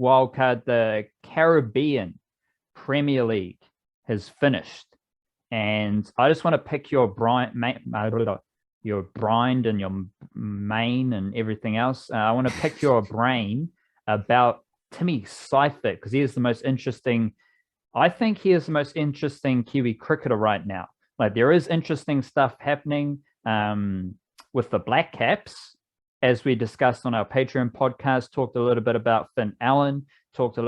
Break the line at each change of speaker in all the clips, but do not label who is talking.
Wildcard, the Caribbean Premier League has finished. And I just want to pick your Brian, your Brind and your main and everything else. I want to pick your brain about Timmy Seifert, because he is the most interesting. I think he is the most interesting Kiwi cricketer right now. Like, there is interesting stuff happening with the Blackcaps, as we discussed on our Patreon podcast. Talked a little bit about Finn Allen. Talked a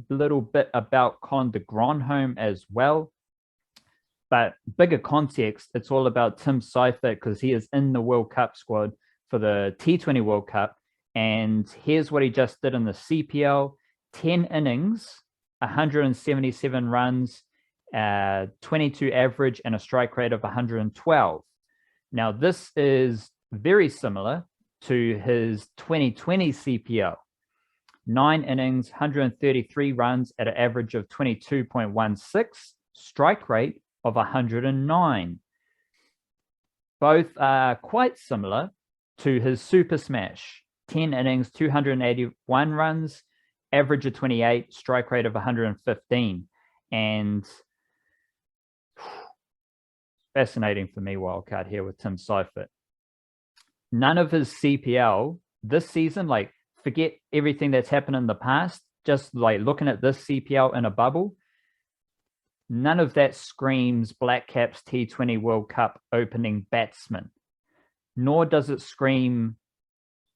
little bit about Con de Gronholm as well. But bigger context, it's all about Tim Seifert, because he is in the World Cup squad for the T20 World Cup. And here's what he just did in the CPL: 10 innings, 177 runs, 22 average, and a strike rate of 112. Now, this is very similar to his 2020 CPL. 9 innings, 133 runs at an average of 22.16, strike rate of 109. Both are quite similar to his Super Smash. 10 innings, 281 runs, average of 28, strike rate of 115. And fascinating for me, wildcard here with Tim Seifert. None of his CPL this season, like, forget everything that's happened in the past, just like looking at this CPL in a bubble, none of that screams Blackcaps T20 World Cup opening batsman, nor does it scream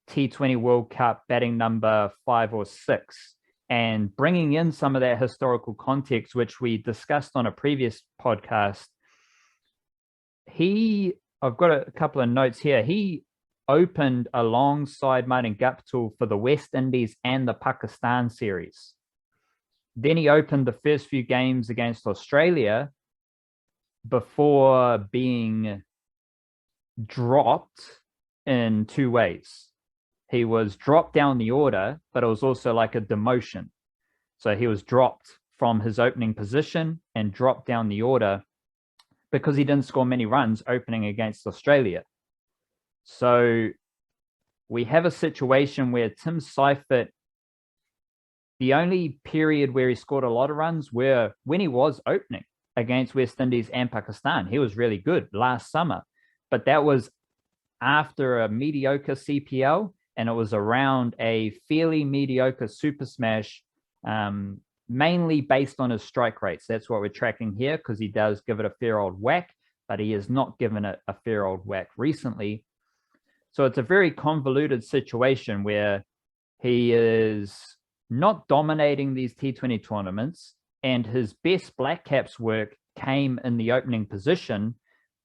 T20 World Cup batting number 5 or 6. And bringing in some of that historical context, which we discussed on a previous podcast, I've got a couple of notes here. He opened alongside Martin Guptill for the West Indies and the Pakistan series. Then he opened the first few games against Australia before being dropped in 2 ways. He was dropped down the order, but it was also like a demotion. So he was dropped from his opening position and dropped down the order because he didn't score many runs opening against Australia. So we have a situation where Tim Seifert, the only period where he scored a lot of runs were when he was opening against West Indies and Pakistan. He was really good last summer, but that was after a mediocre CPL, and it was around a fairly mediocre Super Smash, mainly based on his strike rates. That's what we're tracking here, because he does give it a fair old whack, but he has not given it a fair old whack recently. So it's a very convoluted situation where he is not dominating these T20 tournaments, and his best Blackcaps work came in the opening position.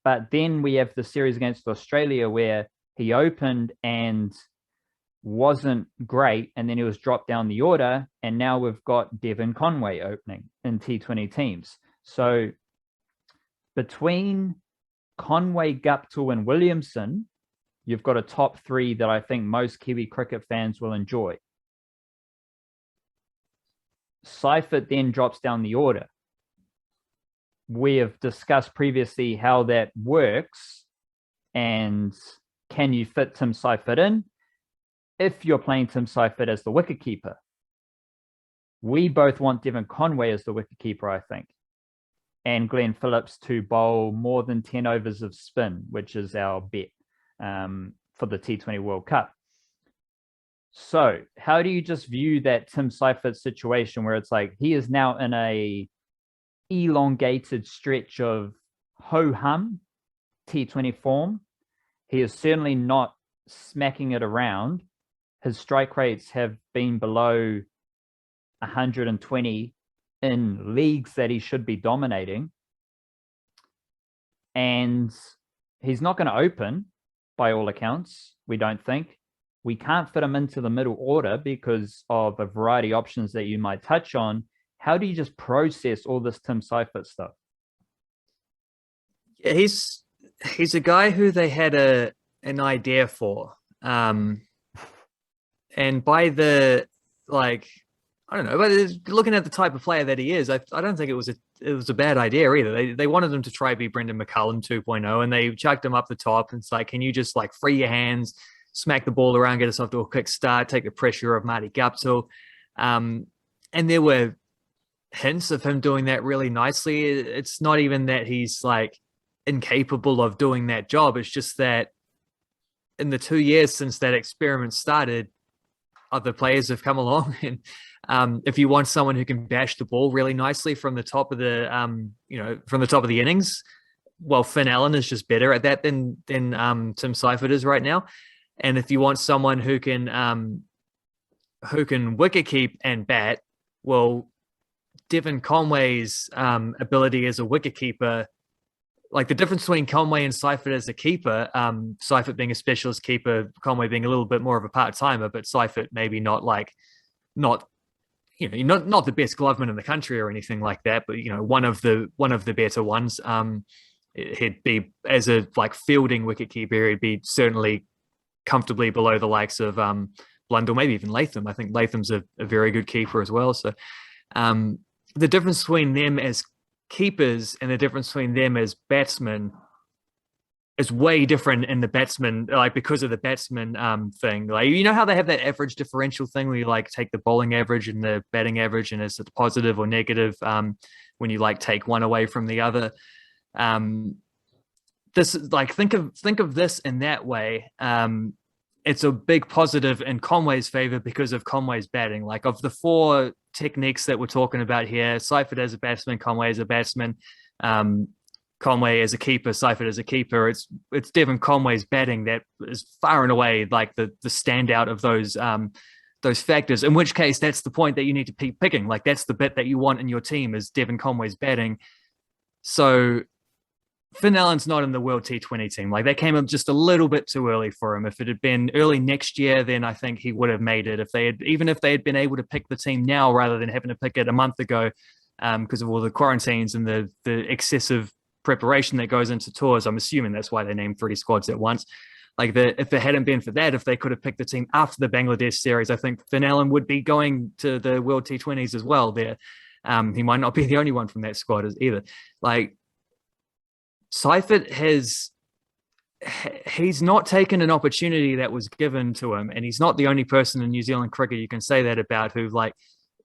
But then we have the series against Australia where he opened and wasn't great, and then he was dropped down the order, and now we've got Devon Conway opening in T20 teams. So between Conway, Guptill, and Williamson, you've got a top 3 that I think most Kiwi cricket fans will enjoy. Seifert then drops down the order. We have discussed previously how that works, and can you fit Tim Seifert in if you're playing Tim Seifert as the wicketkeeper? We both want Devon Conway as the wicketkeeper, I think, and Glenn Phillips to bowl more than 10 overs of spin, which is our bet for the T20 World Cup. So how do you just view that Tim Seifert situation where it's like he is now in a elongated stretch of ho-hum T20 form? He is certainly not smacking it around. His strike rates have been below 120 in leagues that he should be dominating. And he's not going to open, by all accounts, we don't think. We can't fit him into the middle order because of a variety of options that you might touch on. How do you just process all this Tim Seifert stuff?
Yeah, he's a guy who they had an idea for. And by the, like, I don't know, but looking at the type of player that he is, I don't think it was a bad idea either. They wanted him to try be Brendan McCullum 2.0, and they chucked him up the top. And it's like, can you just like free your hands, smack the ball around, get us off to a quick start, take the pressure of Marty Guptill? And there were hints of him doing that really nicely. It's not even that he's like incapable of doing that job. It's just that in the 2 years since that experiment started, other players have come along. And if you want someone who can bash the ball really nicely from the top of the, from the top of the innings, well, Finn Allen is just better at that than Tim Seifert is right now. And if you want someone who can wicket keep and bat, well, Devon Conway's ability as a wicketkeeper, like the difference between Conway and Seifert as a keeper, Seifert being a specialist keeper, Conway being a little bit more of a part-timer, but Seifert maybe not the best gloveman in the country or anything like that, but one of the better ones. He'd be, as a like fielding wicketkeeper, he'd be certainly comfortably below the likes of Blundell, maybe even Latham. I think Latham's a very good keeper as well. So the difference between them as keepers and the difference between them as batsmen is way different in the batsman, like because of the batsman thing. Like, how they have that average differential thing where you like take the bowling average and the batting average, and is it positive or negative when you like take one away from the other. This is like, think of this in that way. It's a big positive in Conway's favor because of Conway's batting. Like, of the four techniques that we're talking about here, Seifert as a batsman, Conway as a batsman, Conway as a keeper, Seifert as a keeper, it's Devon Conway's batting that is far and away like the standout of those factors, in which case that's the point that you need to keep picking. Like, that's the bit that you want in your team is Devon Conway's batting. So Finn Allen's not in the World T20 team. Like, they came up just a little bit too early for him. If it had been early next year, then I think he would have made it. Even if they had been able to pick the team now rather than having to pick it a month ago, because of all the quarantines and the excessive preparation that goes into tours. I'm assuming that's why they named 3 squads at once. Like, if it hadn't been for that, if they could have picked the team after the Bangladesh series, I think Finn Allen would be going to the World T20s as well there. He might not be the only one from that squad either. Like, Seifert he's not taken an opportunity that was given to him, and he's not the only person in New Zealand cricket you can say that about, who like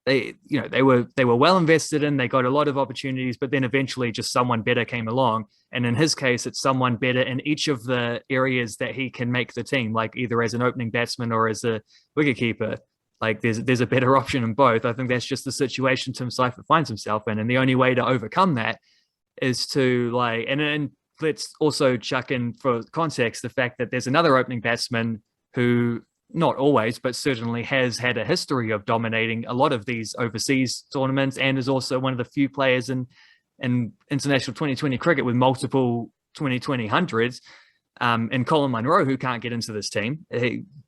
they were well invested in. They got a lot of opportunities, but then eventually just someone better came along. And in his case, it's someone better in each of the areas that he can make the team, like either as an opening batsman or as a wicketkeeper. Like, there's a better option in both. I think that's just the situation Tim Seifert finds himself in, and the only way to overcome that is to like, and let's also chuck in for context the fact that there's another opening batsman who, not always, but certainly has had a history of dominating a lot of these overseas tournaments, and is also one of the few players in international 2020 cricket with multiple 2020 hundreds, and Colin Munro, who can't get into this team.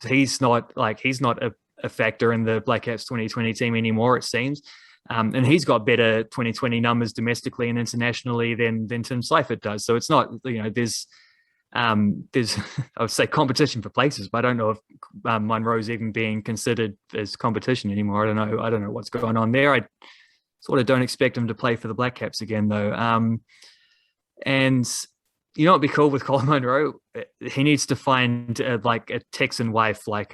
He's not a factor in the Blackcaps 2020 team anymore, it seems. And he's got better 2020 numbers domestically and internationally than Tim Seifert does. So it's not, there's I would say competition for places, but I don't know if Munro's even being considered as competition anymore. I don't know what's going on there. I sort of don't expect him to play for the Blackcaps again, though. And it'd be cool with Colin Munro. He needs to find a Texan wife like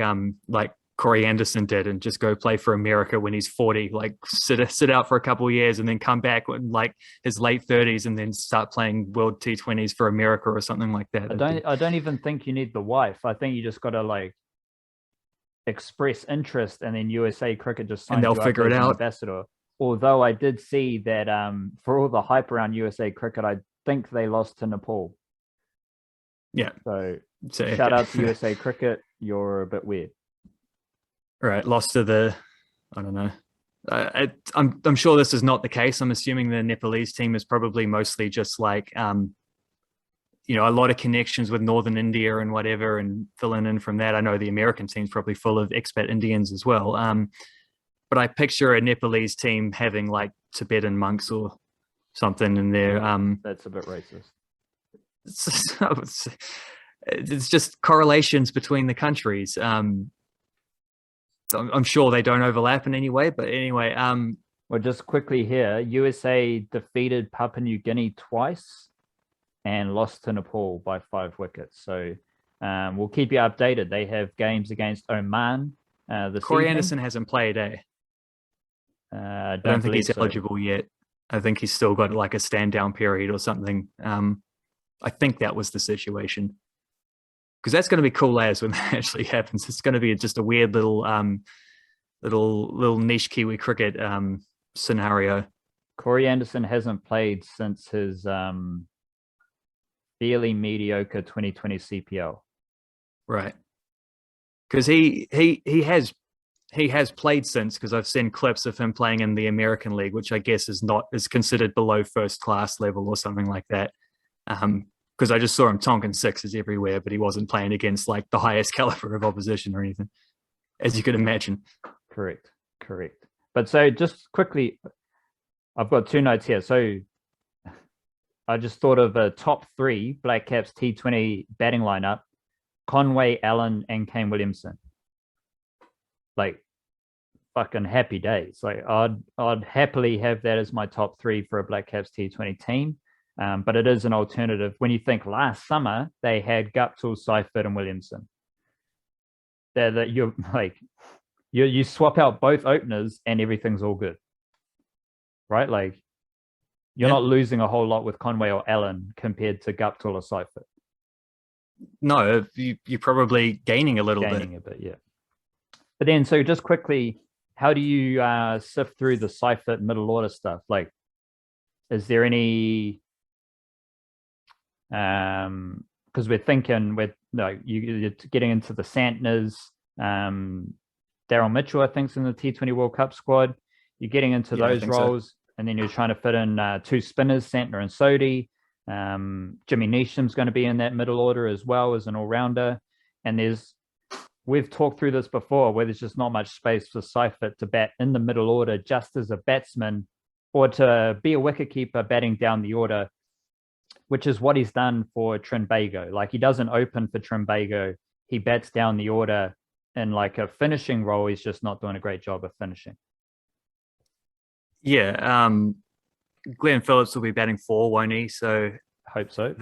Corey Anderson did, and just go play for America when he's 40, like sit out for a couple of years and then come back when like his late 30s and then start playing World T20s for America or something like that.
I don't even think you need the wife. I think you just got to like express interest, and then USA Cricket just signs
and they'll
you
figure
up
it
as an
out.
ambassador. Although I did see that for all the hype around USA Cricket, I think they lost to Nepal.
Yeah.
So shout out to USA Cricket. You're a bit weird.
Right, lost to the, I don't know. I'm sure this is not the case. I'm assuming the Nepalese team is probably mostly just like, a lot of connections with Northern India and whatever, and filling in from that. I know the American team's probably full of expat Indians as well. But I picture a Nepalese team having like Tibetan monks or something in there.
That's a bit racist.
It's just correlations between the countries. I'm sure they don't overlap in any way, but anyway.
Well, just quickly here, USA defeated Papua New Guinea twice and lost to Nepal by 5 wickets. So we'll keep you updated. They have games against Oman this
Corey
evening.
Anderson hasn't played, eh?
I
I don't think
believe
he's
so.
eligible yet. I think he's still got like a stand down period or something. I think that was the situation, because that's going to be cool as when that actually happens. It's going to be just a weird little niche Kiwi cricket scenario.
Corey Anderson hasn't played since his fairly mediocre 2020 CPL.
Right. Because he has played since, because I've seen clips of him playing in the American League, which I guess is considered below first class level or something like that. Because I just saw him tonking sixes everywhere, but he wasn't playing against like the highest caliber of opposition or anything, as you could imagine.
Correct. But so just quickly, I've got 2 notes here. So I just thought of a top 3 Blackcaps T20 batting lineup: Conway, Allen, and Kane Williamson. Like, fucking happy days. Like, I'd happily have that as my top 3 for a Blackcaps T20 team. But it is an alternative. When you think last summer, they had Guptill, Seifert, and Williamson. That you're like, you swap out both openers and everything's all good, right? Like, you're not losing a whole lot with Conway or Allen compared to Guptill or Seifert.
No, you're probably gaining a little bit.
Gaining a bit, yeah. But then, so just quickly, how do you sift through the Seifert middle order stuff? Like, is there any? Because we're thinking you're getting into the Santners, Daryl Mitchell, I think's in the T20 World Cup squad. You're getting into those roles, and then you're trying to fit in 2 spinners, Santner and Sodhi. Jimmy Neesham's going to be in that middle order as well as an all-rounder. And we've talked through this before, where there's just not much space for Seifert to bat in the middle order just as a batsman, or to be a wicketkeeper batting down the order, which is what he's done for Trinbago. Like, he doesn't open for Trinbago. He bats down the order in like a finishing role. He's just not doing a great job of finishing.
Yeah. Glenn Phillips will be batting 4, won't he? So
I hope so.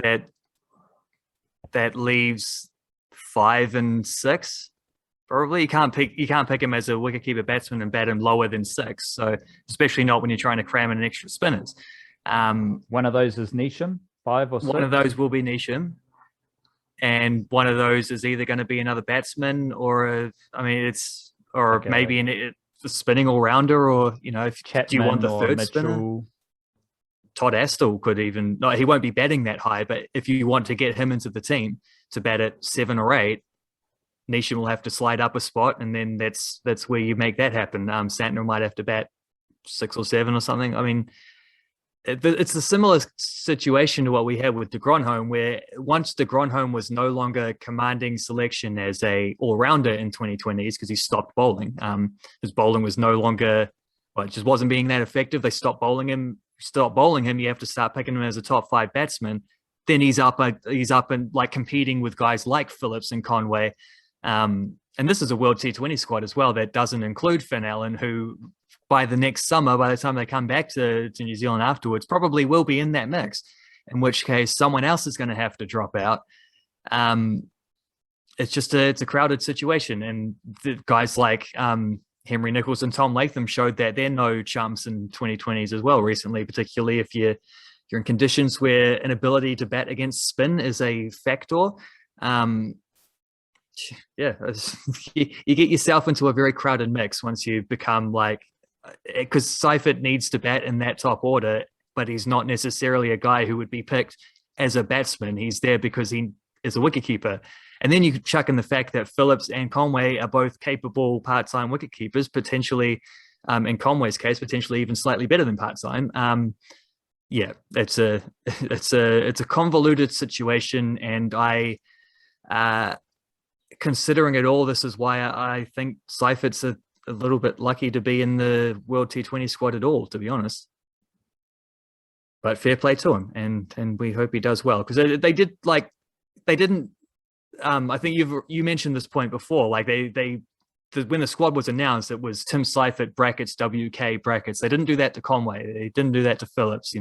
That leaves 5 and 6. Probably you can't pick him as a wicketkeeper batsman and bat him lower than 6. So especially not when you're trying to cram in extra spinners.
One of those is Neesham, 5 or 6.
One of those will be Neesham, and one of those is either going to be another batsman or maybe a spinning all rounder, or if
Chapman,
do you want the third
Mitchell
spinner? Todd Astle could even. No, he won't be batting that high, but if you want to get him into the team to bat at 7 or 8, Neesham will have to slide up a spot, and then that's where you make that happen. Santner might have to bat 6 or 7 or something. I mean, it's a similar situation to what we had with de Gronholm, where once de Gronholm was no longer commanding selection as a all-rounder in 2020s because he stopped bowling. His bowling was no longer, it just wasn't being that effective. They stopped bowling him. You have to start picking him as a top 5 batsman. Then he's up and like competing with guys like Phillips and Conway. And this is a World T20 squad as well that doesn't include Finn Allen, who by the next summer, by the time they come back to New Zealand afterwards, probably will be in that mix, in which case someone else is going to have to drop out. It's a crowded situation. And the guys like Henry Nicholls and Tom Latham showed that they're no chumps in 2020s as well recently, particularly if you're in conditions where an ability to bat against spin is a factor. You get yourself into a very crowded mix once you become like, because Seifert needs to bat in that top order, but he's not necessarily a guy who would be picked as a batsman. He's there because he is a wicketkeeper. And then you could chuck in the fact that Phillips and Conway are both capable part-time wicketkeepers, potentially, in Conway's case, potentially even slightly better than part-time. It's a convoluted situation, and considering it all, this is why I think Seifert's a little bit lucky to be in the World T20 squad at all, to be honest. But fair play to him, and we hope he does well, because they didn't. I think you mentioned this point before. Like when the squad was announced, it was Tim Seifert brackets WK brackets. They didn't do that to Conway. They didn't do that to Phillips. He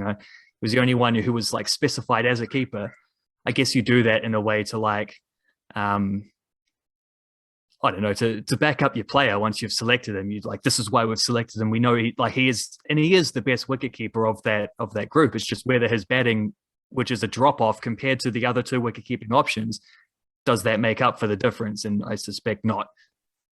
was the only one who was like specified as a keeper. I guess you do that in a way to like. I don't know, to back up your player once you've selected him. You like, this is why we've selected him. We know he is the best wicketkeeper of that group. It's just whether his batting, which is a drop off compared to the other two wicket keeping options, does that make up for the difference? And I suspect not.